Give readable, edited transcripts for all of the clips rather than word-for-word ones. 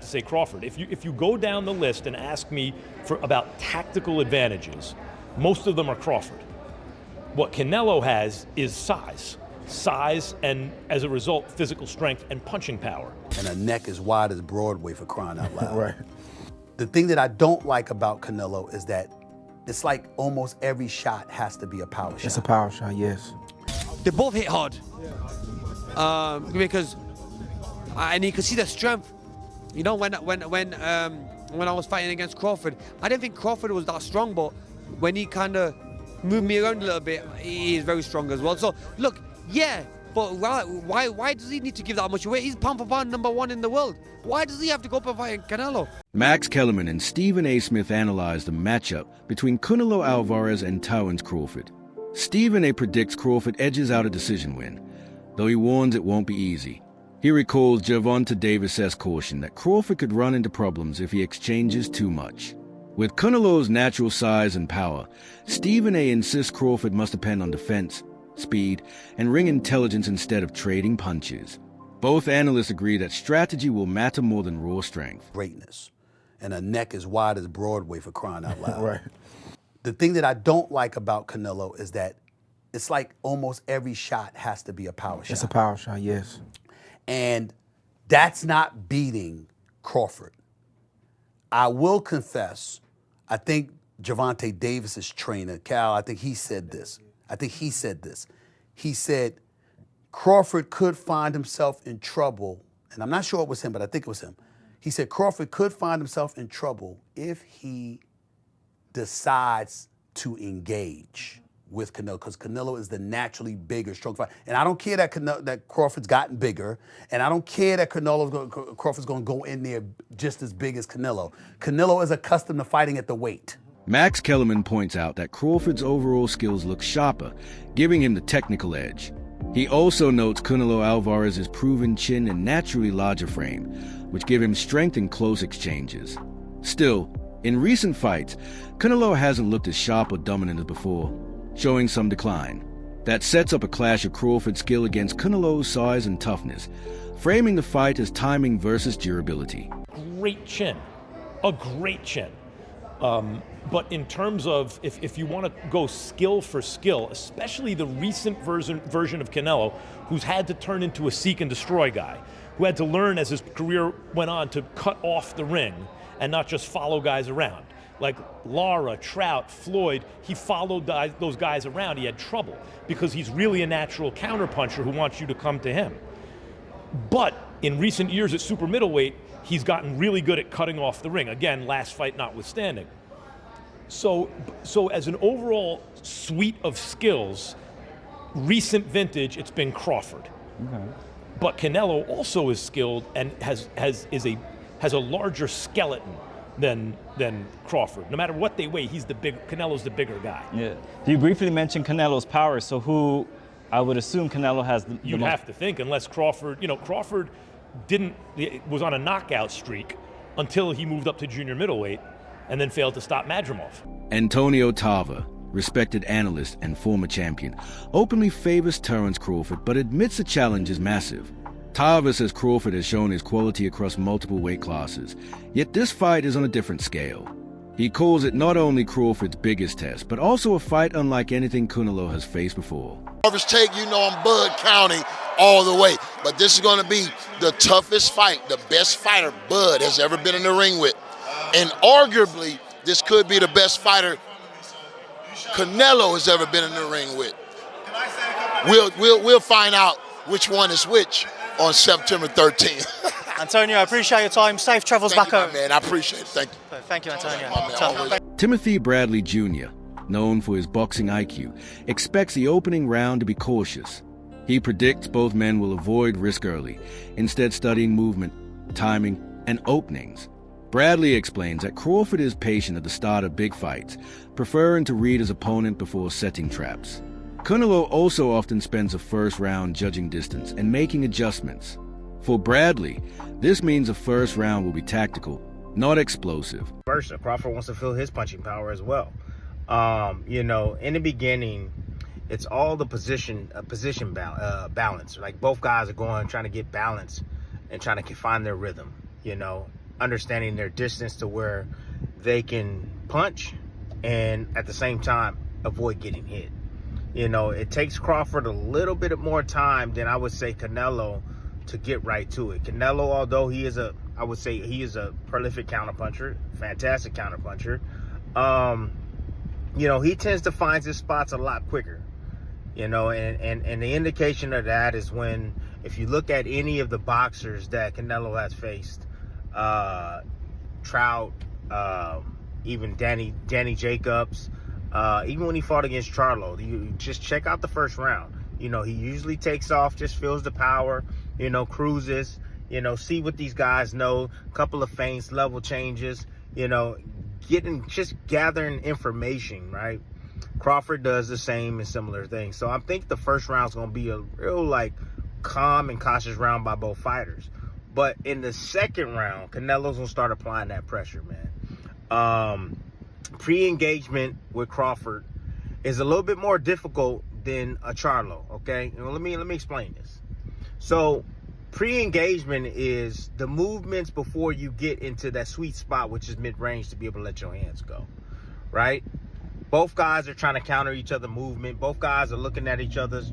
say Crawford. If you go down the list and ask me about tactical advantages, most of them are Crawford. What Canelo has is size, and as a result, physical strength and punching power. And a neck as wide as Broadway, for crying out loud. Right. The thing that I don't like about Canelo is that it's like almost every shot has to be a power shot. It's a power shot, yes. They both hit hard. Because and you can see the strength. You know, when I was fighting against Crawford, I didn't think Crawford was that strong, but when he kind of moved me around a little bit, he is very strong as well. So look, yeah, but why does he need to give that much away? He's pound for pound #1 in the world. Why does he have to go up and fight Canelo? Max Kellerman and Stephen A. Smith analyzed the matchup between Canelo Alvarez and Terence Crawford. Stephen A. predicts Crawford edges out a decision win, though he warns it won't be easy. He recalls Gervonta Davis's caution that Crawford could run into problems if he exchanges too much. With Canelo's natural size and power, Stephen A. insists Crawford must depend on defense, speed, and ring intelligence instead of trading punches. Both analysts agree that strategy will matter more than raw strength. Greatness. And a neck as wide as Broadway, for crying out loud. Right. The thing that I don't like about Canelo is that it's like almost every shot has to be a power shot. It's a power shot, yes. And that's not beating Crawford. I will confess, I think Gervonta Davis's trainer, Cal, I think he said this. He said Crawford could find himself in trouble, and I'm not sure it was him, but I think it was him. He said Crawford could find himself in trouble if he decides to engage with Canelo, because Canelo is the naturally bigger, strong fighter. And I don't care that Crawford's gotten bigger, and I don't care that Crawford's going to go in there just as big as Canelo. Canelo is accustomed to fighting at the weight. Max Kellerman points out that Crawford's overall skills look sharper, giving him the technical edge. He also notes Canelo Alvarez's proven chin and naturally larger frame, which give him strength in close exchanges. Still, in recent fights, Canelo hasn't looked as sharp or dominant as before, showing some decline. That sets up a clash of Crawford's skill against Canelo's size and toughness, framing the fight as timing versus durability. Great chin, a great chin. But in terms of, if you want to go skill for skill, especially the recent version of Canelo, who's had to turn into a seek and destroy guy, who had to learn as his career went on to cut off the ring and not just follow guys around. Like Lara, Trout, Floyd, he followed those guys around. He had trouble because he's really a natural counterpuncher who wants you to come to him. But in recent years at super middleweight, he's gotten really good at cutting off the ring. Again, last fight notwithstanding. So as an overall suite of skills, recent vintage, it's been Crawford. Okay. But Canelo also is skilled and has a larger skeleton than Crawford. No matter what they weigh, Canelo's the bigger guy. Yeah. You briefly mentioned Canelo's power, so who I would assume Canelo has the You'd have to think, unless Crawford, Crawford was on a knockout streak until he moved up to junior middleweight and then failed to stop Madrimov. Antonio Tarver, respected analyst and former champion, openly favors Terence Crawford but admits the challenge is massive. Tarver says Crawford has shown his quality across multiple weight classes, yet this fight is on a different scale. He calls it not only Crawford's biggest test, but also a fight unlike anything Canelo has faced before. Average take, I'm Bud County all the way, but this is going to be the toughest fight, the best fighter Bud has ever been in the ring with. And arguably, this could be the best fighter Canelo has ever been in the ring with. We'll find out which one is which on September 13th. Antonio, I appreciate your time. Safe travels back home. Man, I appreciate it. Thank you. Thank you, Antonio. Timothy Bradley Jr., known for his boxing IQ, expects the opening round to be cautious. He predicts both men will avoid risk early, instead studying movement, timing, and openings. Bradley explains that Crawford is patient at the start of big fights, preferring to read his opponent before setting traps. Canelo also often spends the first round judging distance and making adjustments. For Bradley, this means the first round will be tactical, not explosive. Versa, Crawford wants to feel his punching power as well. In the beginning, it's all the position balance. Like both guys are trying to get balance and trying to find their rhythm. understanding their distance to where they can punch and at the same time avoid getting hit. It takes Crawford a little bit more time than I would say Canelo to get right to it. Canelo, although he is a prolific counterpuncher, fantastic counterpuncher, he tends to find his spots a lot quicker. And the indication of that is when, if you look at any of the boxers that Canelo has faced, Trout, even Danny Jacobs, even when he fought against Charlo, you just check out the first round. He usually takes off, just feels the power, cruises, see what these guys know, couple of feints, level changes, just gathering information, right? Crawford does the same and similar things. So I think the first round's going to be a real, calm and cautious round by both fighters. But in the second round, Canelo's going to start applying that pressure, man. Pre-engagement with Crawford is a little bit more difficult than a Charlo, okay? Let me explain this. So pre-engagement is the movements before you get into that sweet spot, which is mid-range, to be able to let your hands go, right? Both guys are trying to counter each other's movement. Both guys are looking at each other's,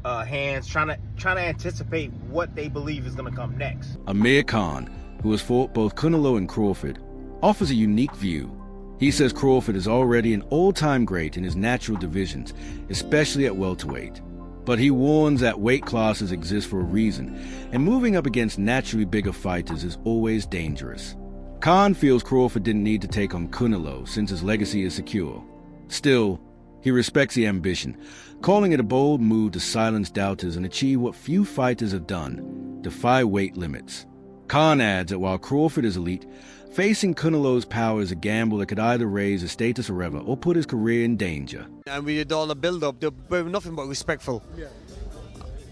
hands, trying to anticipate what they believe is going to come next. Amir Khan, who has fought both Canelo and Crawford, offers a unique view. He says Crawford is already an all-time great in his natural divisions, especially at welterweight. But he warns that weight classes exist for a reason, and moving up against naturally bigger fighters is always dangerous. Khan feels Crawford didn't need to take on Canelo since his legacy is secure. Still, he respects the ambition, calling it a bold move to silence doubters and achieve what few fighters have done, defy weight limits. Khan adds that while Crawford is elite, facing Canelo's power is a gamble that could either raise his status forever or put his career in danger. And we did all the build-up. They were nothing but respectful.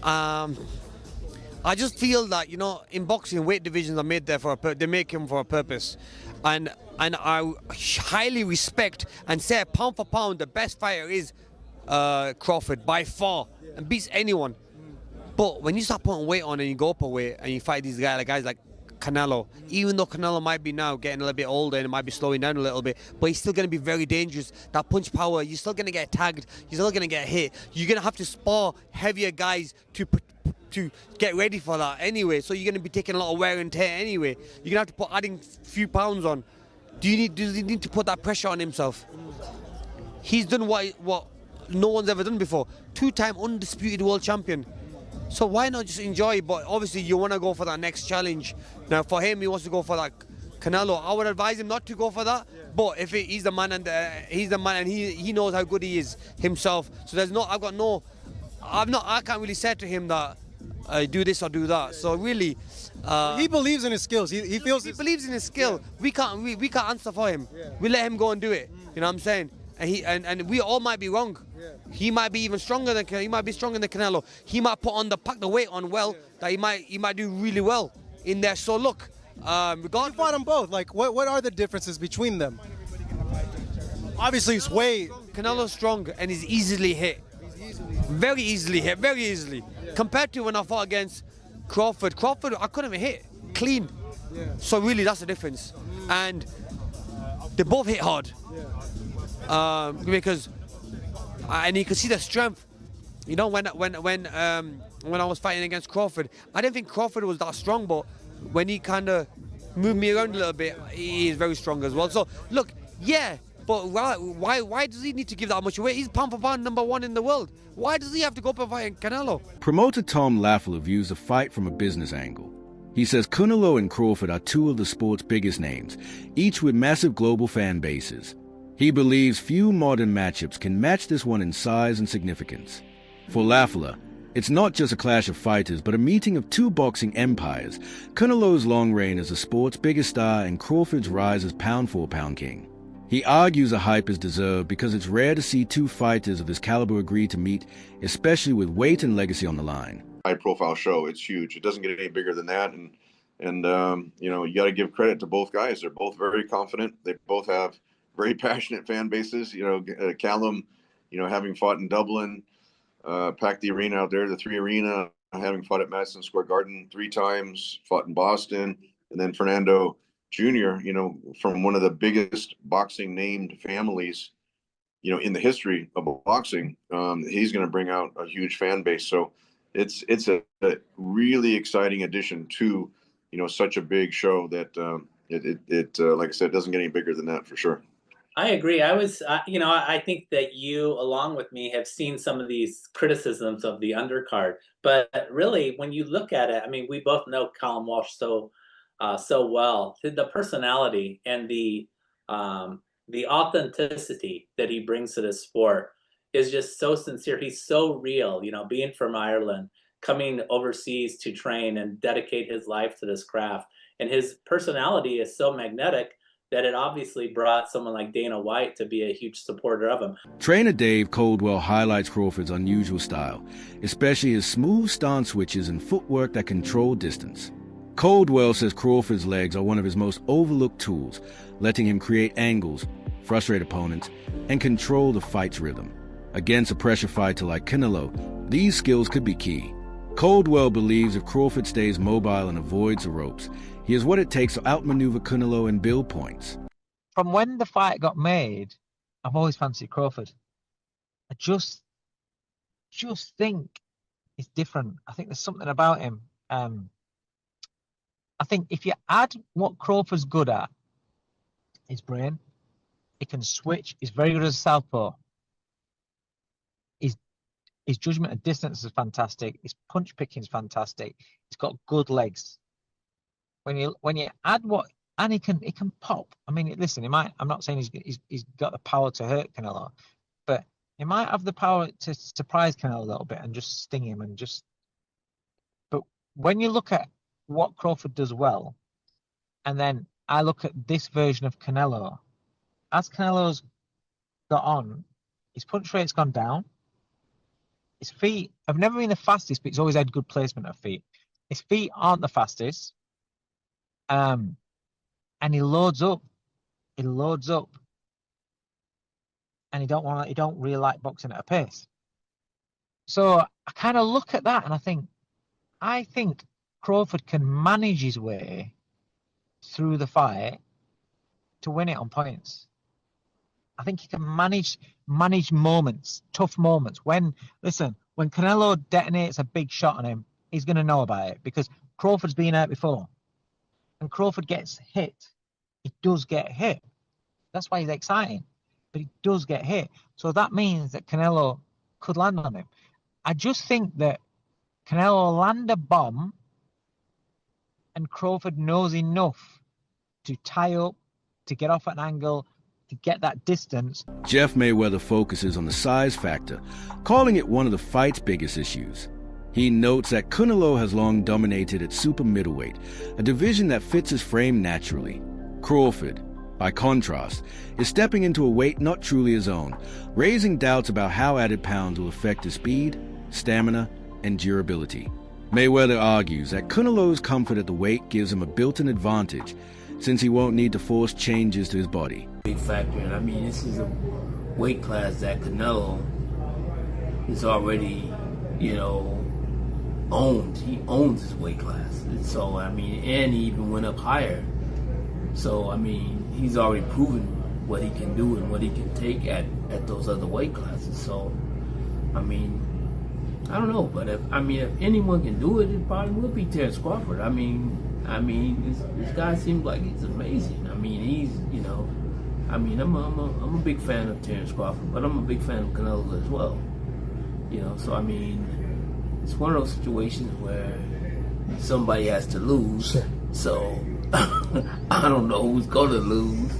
I just feel that, in boxing, weight divisions are made there they make them for a purpose. And I highly respect and say pound for pound, the best fighter is Crawford by far and beats anyone. But when you start putting weight on and you go up a weight and you fight these guys like Canelo, even though Canelo might be now getting a little bit older and it might be slowing down a little bit, but he's still going to be very dangerous. That punch power, you're still going to get tagged, you're still going to get hit. You're going to have to spar heavier guys to get ready for that anyway, so you're going to be taking a lot of wear and tear anyway. You're going to have to put adding a few pounds on. Does he need to put that pressure on himself? He's done what no one's ever done before. 2-time undisputed world champion. So why not just enjoy? But obviously you want to go for that next challenge. Now for him, he wants to go for that Canelo. I would advise him not to go for that. But if he's the man and he knows how good he is himself. So I can't really say to him that do this or do that. So really, he believes in his skills. He feels he believes in his skill. Yeah. We can't answer for him. Yeah. We let him go and do it. You know what I'm saying? And we all might be wrong. Yeah. He might be even stronger than Canelo. He might pack the weight on well. That he might do really well in there. So look, regardless, you fought them both. Like what are the differences between them? Obviously, it's weight. Canelo's strong and he's easily hit. Very easily hit. Very easily. Yeah. Compared to when I fought against Crawford, I couldn't even hit clean. Yeah. So really, that's the difference. And they both hit hard. Yeah. Because and you can see the strength. When I was fighting against Crawford, I didn't think Crawford was that strong, but when he kind of moved me around a little bit, he is very strong as well. So look, yeah, but why does he need to give that much away? He's pound for pound #1 in the world. Why does he have to go up and fight Canelo? Promoter Tom Lafleur views the fight from a business angle. He says Canelo and Crawford are two of the sport's biggest names, each with massive global fan bases. He believes few modern matchups can match this one in size and significance. For Lafleur, it's not just a clash of fighters, but a meeting of two boxing empires, Canelo's long reign as the sport's biggest star and Crawford's rise as pound-for-pound king. He argues the hype is deserved because it's rare to see two fighters of this caliber agree to meet, especially with weight and legacy on the line. High-profile show, it's huge. It doesn't get any bigger than that, and you got to give credit to both guys. They're both very confident. They both have very passionate fan bases. Callum, having fought in Dublin, packed the arena out there, the 3 Arena, having fought at Madison Square Garden 3 times, fought in Boston, and then Fernando Jr., from one of the biggest boxing named families, in the history of boxing, he's going to bring out a huge fan base. So it's a really exciting addition to, such a big show that it like I said, doesn't get any bigger than that for sure. I agree. I think that you, along with me, have seen some of these criticisms of the undercard. But really, when you look at it, I mean, we both know Callum Walsh so well. The personality and the authenticity that he brings to this sport is just so sincere. He's so real. Being from Ireland, coming overseas to train and dedicate his life to this craft, and his personality is so magnetic that it obviously brought someone like Dana White to be a huge supporter of him. Trainer Dave Coldwell highlights Crawford's unusual style, especially his smooth stance switches and footwork that control distance. Coldwell says Crawford's legs are one of his most overlooked tools, letting him create angles, frustrate opponents, and control the fight's rhythm. Against a pressure fighter like Canelo, these skills could be key. Coldwell believes if Crawford stays mobile and avoids the ropes, he has what it takes to outmaneuver Canelo and build points. From when the fight got made, I've always fancied Crawford. I just think he's different. I think there's something about him. I think if you add what Crawford's good at, his brain, he can switch. He's very good as a southpaw. His judgment of distance is fantastic. His punch picking is fantastic. He's got good legs. When you add and he can pop. I mean, listen, I'm not saying he's got the power to hurt Canelo, but he might have the power to surprise Canelo a little bit and just sting him But when you look at what Crawford does well, and then I look at this version of Canelo, as Canelo's got on, his punch rate's gone down. His feet have never been the fastest, but he's always had good placement of feet. His feet aren't the fastest. And he loads up. And he don't really like boxing at a pace. So I kind of look at that and I think Crawford can manage his way through the fight to win it on points. I think he can manage moments, tough moments. When Canelo detonates a big shot on him, he's going to know about it because Crawford's been hurt before. And Crawford gets hit. He does get hit. That's why he's exciting. But he does get hit. So that means that Canelo could land on him. I just think that Canelo will land a bomb and Crawford knows enough to tie up, to get off at an angle, to get that distance. Jeff Mayweather focuses on the size factor, calling it one of the fight's biggest issues. He notes that Canelo has long dominated at super middleweight, a division that fits his frame naturally. Crawford, by contrast, is stepping into a weight not truly his own, raising doubts about how added pounds will affect his speed, stamina, and durability. Mayweather argues that Canelo's comfort at the weight gives him a built-in advantage, since he won't need to force changes to his body. Big factor, and I mean, this is a weight class that Canelo is already, owned. He owns his weight class. And so, I mean, and he even went up higher. So, I mean, he's already proven what he can do and what he can take at those other weight classes. So, I mean, I don't know, but if anyone can do it, it probably would be Terence Crawford. I mean, this guy seems like he's amazing. I mean, he's, I'm a big fan of Terence Crawford, but I'm a big fan of Canelo as well. So I mean, it's one of those situations where somebody has to lose. So I don't know who's going to lose,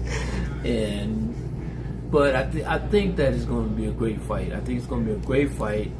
but I think that it's going to be a great fight. I think it's going to be a great fight.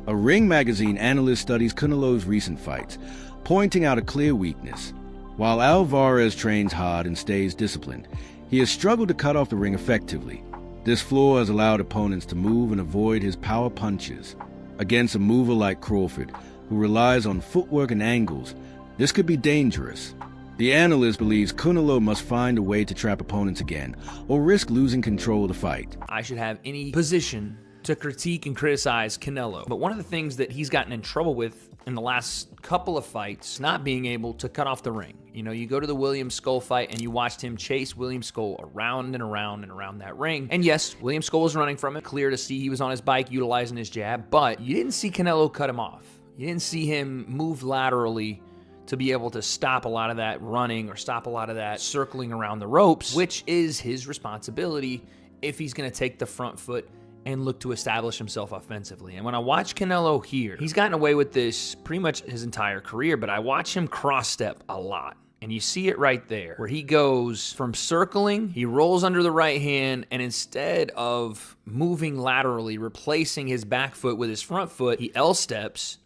A Ring magazine analyst studies Canelo's recent fights, pointing out a clear weakness. While Alvarez trains hard and stays disciplined, he has struggled to cut off the ring effectively. This flaw has allowed opponents to move and avoid his power punches. Against a mover like Crawford, who relies on footwork and angles, this could be dangerous. The analyst believes Canelo must find a way to trap opponents again, or risk losing control of the fight. I should have any position to critique and criticize Canelo. But one of the things that he's gotten in trouble with in the last couple of fights, not being able to cut off the ring. You know, you go to the William Skull fight and you watched him chase William Skull around and around and around that ring. And yes, William Skull was running from it. Clear to see he was on his bike utilizing his jab, but you didn't see Canelo cut him off. You didn't see him move laterally to be able to stop a lot of that running or stop a lot of that circling around the ropes, which is his responsibility if he's going to take the front foot and look to establish himself offensively. And when I watch Canelo here, he's gotten away with this pretty much his entire career, but I watch him cross-step a lot. And you see it right there, where he goes from circling, he rolls under the right hand, and instead of moving laterally, replacing his back foot with his front foot, he L-steps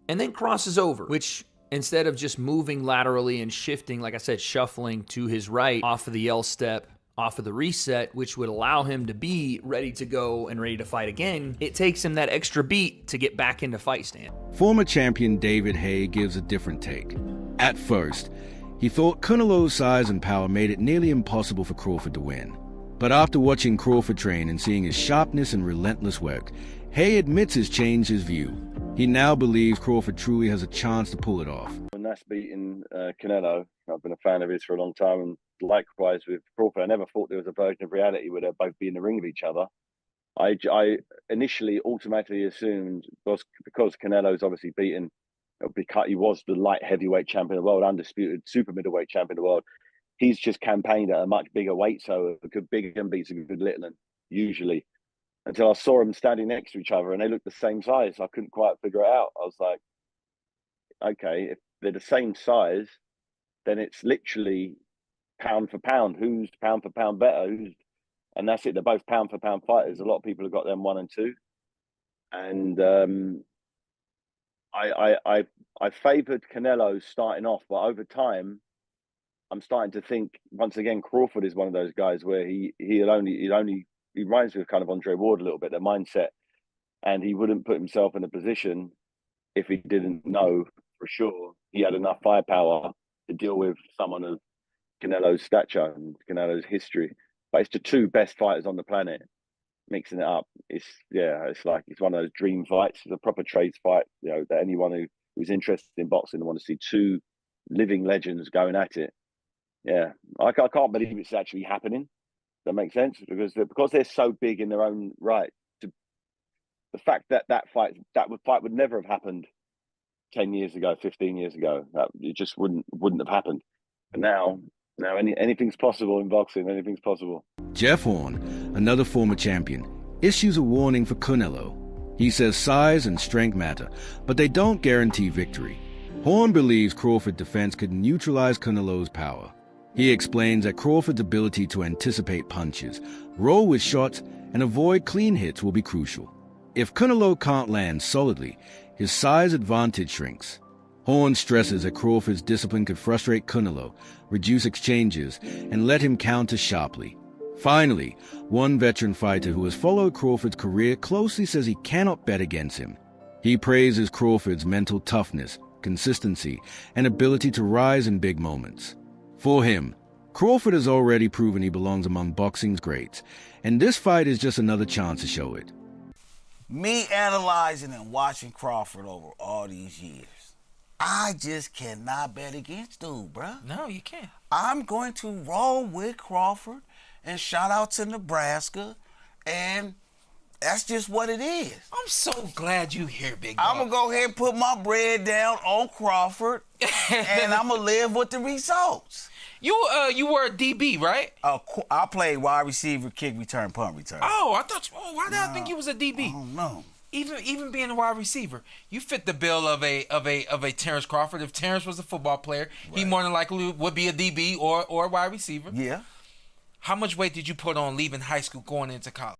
and then crosses over, which instead of just moving laterally and shifting, like I said, shuffling to his right off of the L-step, off of the reset, which would allow him to be ready to go and ready to fight again, it takes him that extra beat to get back into fight stand. Former champion David Haye gives a different take. At first, he thought Canelo's size and power made it nearly impossible for Crawford to win. But after watching Crawford train and seeing his sharpness and relentless work, Haye admits he's changed his view. He now believes Crawford truly has a chance to pull it off. When that's beating Canelo, I've been a fan of his for a long time, and likewise with Crawford, I never thought there was a version of reality where they'd both be in the ring with each other. I initially automatically assumed, because Canelo's obviously beaten, because he was the light heavyweight champion of the world, undisputed super middleweight champion of the world, he's just campaigned at a much bigger weight, so a good big and beats a good little, and usually. Until I saw them standing next to each other and they looked the same size. I couldn't quite figure it out. I was like, okay, if they're the same size, then it's literally pound for pound. Who's pound for pound better? And that's it. They're both pound for pound fighters. A lot of people have got them 1 and 2. And I favoured Canelo starting off, but over time, I'm starting to think once again Crawford is one of those guys where he reminds me of kind of Andre Ward a little bit, their mindset, and he wouldn't put himself in a position if he didn't know for sure he had enough firepower to deal with someone of Canelo's stature and Canelo's history. But it's the two best fighters on the planet mixing it up. It's like it's one of those dream fights. It's a proper trades fight. You know, that anyone who's interested in boxing and want to see two living legends going at it. Yeah, I can't believe it's actually happening. That makes sense, because they're so big in their own right. The fact that fight would never have happened 10 years ago, 15 years ago. It just wouldn't have happened. And now anything's possible in boxing. Anything's possible. Jeff Horn, another former champion, issues a warning for Canelo. He says size and strength matter, but they don't guarantee victory. Horn believes Crawford's defense could neutralize Canelo's power. He explains that Crawford's ability to anticipate punches, roll with shots, and avoid clean hits will be crucial. If Canelo can't land solidly, his size advantage shrinks. Horn stresses that Crawford's discipline could frustrate Canelo, reduce exchanges, and let him counter sharply. Finally, one veteran fighter who has followed Crawford's career closely says he cannot bet against him. He praises Crawford's mental toughness, consistency, and ability to rise in big moments. For him, Crawford has already proven he belongs among boxing's greats, and this fight is just another chance to show it. Me analyzing and watching Crawford over all these years, I just cannot bet against dude, bruh. No, you can't. I'm going to roll with Crawford, and shout out to Nebraska, and that's just what it is. I'm so glad you here, big dog. I'm going to go ahead and put my bread down on Crawford, and I'm going to live with the results. You were a DB, right? I played wide receiver, kick return, punt return. Oh, I thought. why did I think you was a DB? I don't know. Even being a wide receiver, you fit the bill of a Terence Crawford. If Terence was a football player, right, he more than likely would be a DB or a wide receiver. Yeah. How much weight did you put on leaving high school going into college?